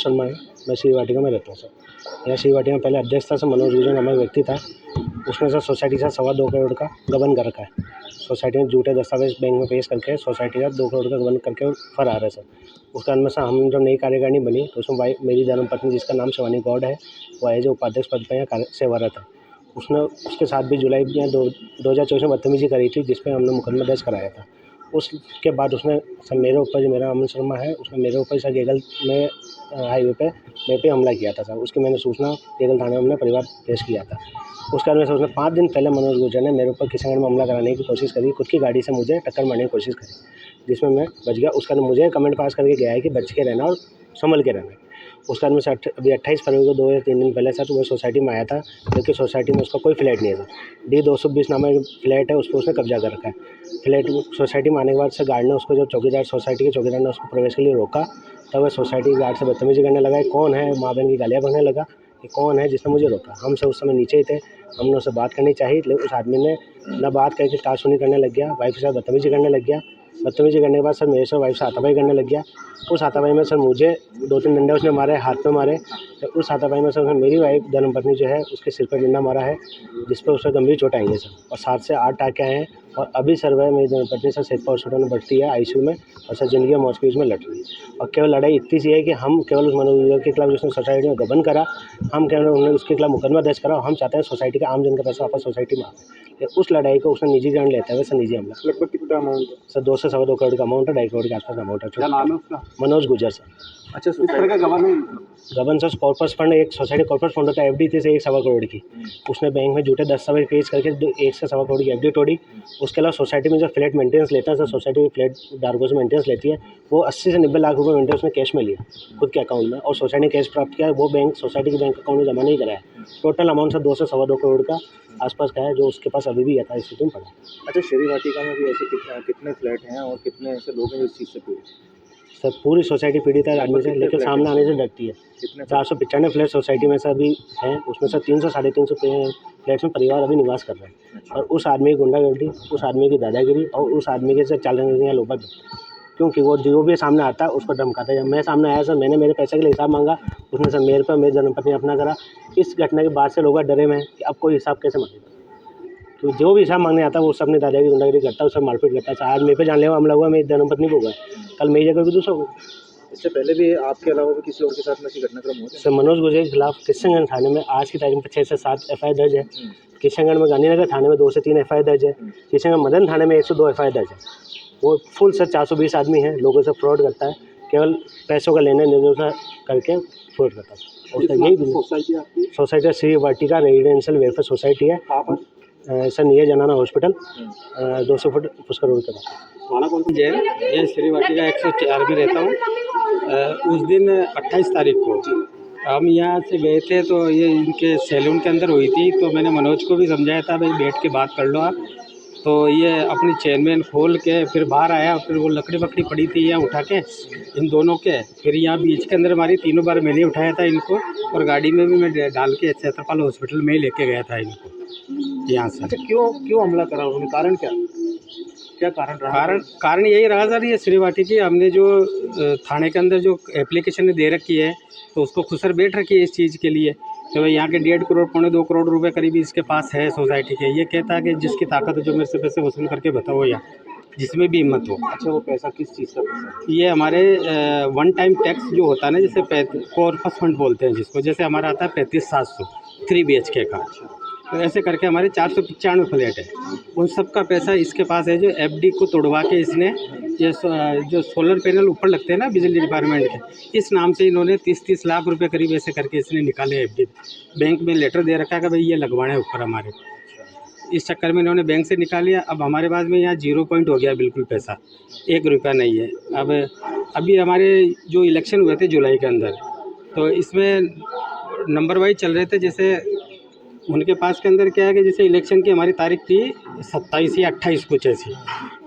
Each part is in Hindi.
शर्मा है, मैं श्री वाटिका में रहता हूँ सर। यहाँ श्री वाटिका में पहले अध्यक्ष था सर मनोज गुर्जर नामक व्यक्ति था, उसने सर सोसाइटी से 2.25 करोड़ का गबन कर रखा है। सोसाइटी में झूठे दस्तावेज बैंक में पेश करके सोसाइटी का 2 करोड़ का गबन करके फरार है सर। उसके बाद में सर हम जब नई कार्यकारिणी बनी तो उसमें मेरी धर्मपत्नी जिसका नाम शिवानी गौड़ है, वो एज उपाध्यक्ष पद पर यहाँ सेवारत है। उसने उसके साथ भी जुलाई में 2024 में बदतमीजी करी थी, जिस पर हमने मुकदमा दर्ज कराया था। उसके बाद उसने सर मेरे ऊपर, जो मेरा अमन शर्मा है, उसने मेरे ऊपर सर गेगल में हाईवे पे मेरे पे हमला किया था सर। उसकी मैंने सूचना गेगल थाने में अपने परिवार पेश किया था। उसके बाद में सर उसने 5 दिन पहले मनोज गुर्जर ने मेरे ऊपर किशनगढ़ में हमला कराने की कोशिश करी, खुद की गाड़ी से मुझे टक्कर मारने की कोशिश करी, जिसमें मैं बच गया। उसके बाद मुझे कमेंट पास करके गया है कि बच के रहना और संभल के रहना। उसके बाद में सर अभी 28 फरवरी को 2 या 3 दिन पहले सर वो सोसाइटी में आया था, क्योंकि सोसाइटी में उसका कोई फ्लैट नहीं है सर। D220 नामक फ्लैट है, उस पर उसने कब्जा कर रखा है। फ्लैट सोसाइटी में आने के बाद सर गार्ड ने उसको, जब चौकीदार सोसाइटी के चौकीदार ने उसको प्रवेश के लिए रोका, तब वह सोसाइटी गार्ड से बदतमीजी करने लगा। कौन है, माँ बहन की गालियाँ बकने लगा कि कौन है जिसने मुझे रोका। हम सब उस समय नीचे ही थे, हमने उससे बात करनी चाहिए, लेकिन उस आदमी ने ना बात करके कहासुनी करने लग गया, वाइफ के साथ बदतमीजी करने लग गया। बदतमीजी करने के बाद सर मेरे से वाइफ से हाथापाई करने लग गया। उस हाथापाई में सर मुझे 2-3 डंडे उसने मारे, हाथ पे मारे। तो उस हाथापाई में सर मेरी वाइफ धर्मपत्नी जो है उसके सिर पर डंडा मारा है, जिस पर उसे गंभीर चोट आई है सर, और 7 से 8 टाँके आए हैं। और अभी सर वह मेरी धर्मपत्नी सर सेठपा हॉस्पिटल में भर्ती है, ICU में, और सर जिंदगी मौत के बीच में लड़ रही है। और केवल लड़ाई इतनी सी है कि हम केवल उस मनोज गुर्जर के खिलाफ जिसने सोसाइटी में गबन करा, हम केवल उन्होंने उसके खिलाफ मुकदमा दर्ज करा। हम चाहते हैं सोसाइटी का, आम जन का पैसा वापस सोसाइटी में आए। उस लड़ाई को उसने निजीकरण लेता है सर, निजी हमला। लगभग कितना अमाउंट है सर? 2 से 2.25 करोड़ का अमाउंट है, 2.5 करोड़ के आसपास अमाउंट है। क्या नाम है उसका? मनोज गुर्जर सर। अच्छा, किस तरह का गबन सर कॉर्पस फंड, एक सोसाइटी कॉर्पस फंड होता है, FD थी से 1.25 करोड़ की। उसने बैंक में झूठे दस्तावेज पेश करके 1 से 1.25 करोड़ की FD तोड़ी। उसके अलावा सोसाइटी में जो फ्लैट मेंटेनेंस लेता है सर, सोसाइटी की फ्लैट धारकों से मेंटेनेंस लेती है, वो 80 से 90 लाख रुपये मेंटेनेंस उसने कैश में लिया खुद के अकाउंट में, और सोसाइटी ने कैश प्राप्त किया, वो बैंक सोसाइटी के बैंक अकाउंट में जमा नहीं कराया। टोटल अमाउंट सर 2 से 2.25 करोड़ का आसपास का है, जो उसके पास अभी भी यथा स्थिति में पड़ा है। अच्छा, श्री वाटिका में भी ऐसे कितने फ्लैट हैं और कितने ऐसे लोग हैं इस चीज़ से पीड़ित? सर पूरी सोसाइटी पीड़ित है आदमी से, लेकिन सामने आने से डरती है। 495 फ्लैट सोसाइटी में से अभी हैं, उसमें से 300 साढ़े 300 फ्लैट्स में परिवार अभी निवास कर रहे हैं। और उस आदमी की गुंडागर्दी, उस आदमी की दादागिरी और उस आदमी के से चालनियाँ लोग बात, क्योंकि वो जो भी सामने आता है उसको धमकाता है। जब मैं सामने आया सर, मैंने मेरे पैसे के लिए हिसाब मांगा, उसने सर मेरे पर, मेरी धर्मपत्नी अपना करा। इस घटना के बाद से लोग डरे में हैं कि अब कोई हिसाब कैसे मांगेगा। तो जो भी हिसाब मांगने आता है वो सब अपनी दादागिरी गुंडागिरी करता है, उससे मारपीट करता है। आज मेरे पे जानलेवा हमला हुआ, मेरी धर्मपत्नी को हुआ, कल मेरी जगह भी दूसरा हुआ। इससे पहले भी आपके अलावा भी किसी और के साथ में ऐसी घटनाक्रम हुए थे? सर मनोज गुर्जर के खिलाफ किशनगढ़ थाने में आज की तारीख में 6 से 7 FIR दर्ज है। किशनगढ़ में गांधीनगर थाने में 2 से 3 FIR दर्ज है। किशनगढ़ मदन थाने में 102 FIR दर्ज है। वो फुल सर 420 आदमी है, लोगों से फ्रॉड करता है, केवल पैसों का लेने देने करके फ्रॉड करता है। उसका यही सोसाइटी श्री वाटिका रेजिडेंशियल वेलफेयर सोसाइटी है सर, नियर जनाना हॉस्पिटल, 200 फुट पुष्कर रोड के पास। थाना कौन सा? जैन, ये श्री वाटिका 104 में रहता हूँ। उस दिन 28 तारीख को हम यहाँ से गए थे, तो ये इनके सैलून के अंदर हुई थी। तो मैंने मनोज को भी समझाया था, भाई बैठ के बात कर लो आप। तो ये अपनी चेन वेन खोल के फिर बाहर आया, फिर वो लकड़ी पकड़ी पड़ी थी यहाँ उठा के इन दोनों के, फिर यहाँ बीच के अंदर मारी। तीनों बार मैंने उठाया था इनको, और गाड़ी में भी मैं डाल के छत्रपाल हॉस्पिटल में ही लेके गया था इनको यहाँ से। अच्छा, क्यों हमला करा उन्होंने? कारण क्या कारण रहा? कारण यही रहा सर, ये श्री वाटिका हमने जो थाने के अंदर जो एप्लीकेशन दे रखी है, तो उसको खुसर बैठ रखी है इस चीज़ के लिए। तो भाई यहाँ के 1.5 करोड़ 2.25 करोड़ रुपए करीब इसके पास है सोसाइटी के। ये कहता है कि जिसकी ताकत है जो मेरे से पैसे वसूल करके बताओ, या जिसमें भी हिम्मत हो। अच्छा, वो पैसा किस चीज़ का पैसा? ये हमारे 1 टाइम टैक्स जो होता है ना, जैसे कॉर्पस फंड बोलते हैं जिसको, जैसे हमारा आता है 35,700 3 BHK का। तो ऐसे करके हमारे 495 फ्लैट है, उन सब का पैसा इसके पास है। जो FD को तोड़वा के इसने, ये जो सोलर पैनल ऊपर लगते हैं ना बिजली डिपार्टमेंट के, इस नाम से इन्होंने 30 लाख रुपए करीब ऐसे करके इसने निकाले। FD बैंक में लेटर दे रखा है कि भाई ये लगवाने ऊपर हमारे। इस चक्कर में इन्होंने बैंक से निकाल लिया। अब हमारे पास में यहाँ 0 पॉइंट हो गया, बिल्कुल पैसा 1 रुपया नहीं है। अब अभी हमारे जो इलेक्शन हुए थे जुलाई के अंदर, तो इसमें नंबर वाइज चल रहे थे। जैसे उनके पास के अंदर क्या है कि जैसे इलेक्शन की हमारी तारीख थी 27 या 28 कुछ ऐसी,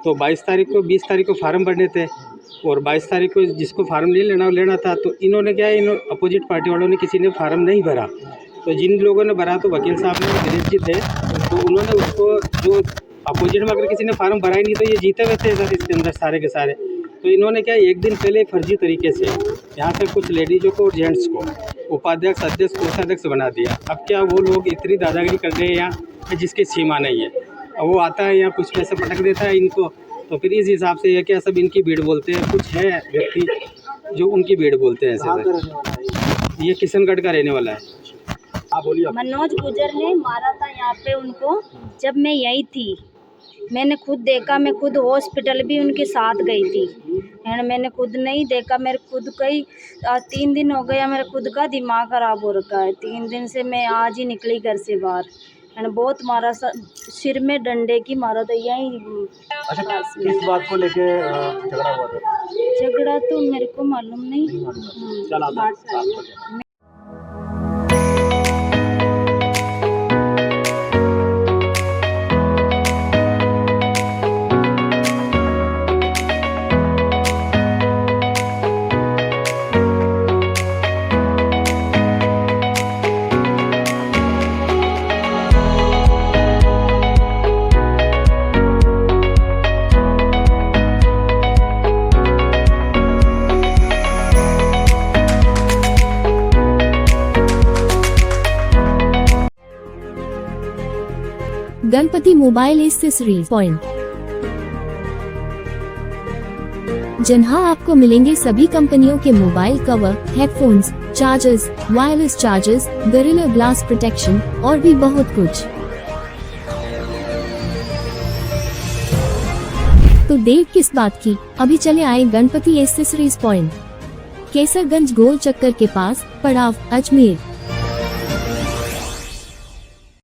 तो 22 तारीख को 20 तारीख को फार्म भरने थे, और 22 तारीख को जिसको फार्म नहीं लेना था। तो इन्होंने क्या है, अपोजिट पार्टी वालों ने किसी ने फार्म नहीं भरा। तो जिन लोगों ने भरा, तो वकील साहब ने दिनेश जी थे, तो उन्होंने उसको, जो अपोजिट में अगर किसी ने फार्म भरा ही नहीं, तो ये जीते हुए थे सर इसके अंदर सारे के सारे। तो तो इन्होंने क्या एक दिन पहले फर्जी तरीके से यहाँ पे कुछ लेडीज़ों को और जेंट्स को उपाध्यक्ष, अध्यक्ष, कोषाध्यक्ष बना दिया। अब क्या वो लोग इतनी दादागिरी कर रहे हैं यहाँ जिसकी सीमा नहीं है। अब वो आता है यहाँ कुछ पैसे पटक देता है इनको, तो फिर इस हिसाब से ये क्या सब इनकी भीड़ बोलते हैं। कुछ है व्यक्ति जो उनकी भीड़ बोलते हैं ऐसे। ये किशनगढ़ का रहने वाला है। आप बोलिए। मनोज गुजर ने मारा था यहाँ पे उनको, जब मैं यही थी। मैंने खुद देखा, मैं खुद हॉस्पिटल भी उनके साथ गई थी एंड मैंने खुद नहीं देखा। मेरे खुद का ही 3 दिन हो गया, मेरा खुद का दिमाग ख़राब हो रखा है। 3 दिन से मैं आज ही निकली घर से बाहर एंड बहुत मारा, सिर में डंडे की मारा था यहीं। अच्छा, किस बात को लेके झगड़ा हुआ था? झगड़ा तो मेरे को मालूम नहीं। गणपति मोबाइल एक्सेसरीज पॉइंट, जहां आपको मिलेंगे सभी कंपनियों के mobile cover, headphones, chargers, wireless chargers, gorilla glass protection और भी बहुत कुछ। तो देर किस बात की, अभी चले आए गणपति एक्सेसरीज पॉइंट, केसरगंज गोल चक्कर के पास, पड़ाव, अजमेर।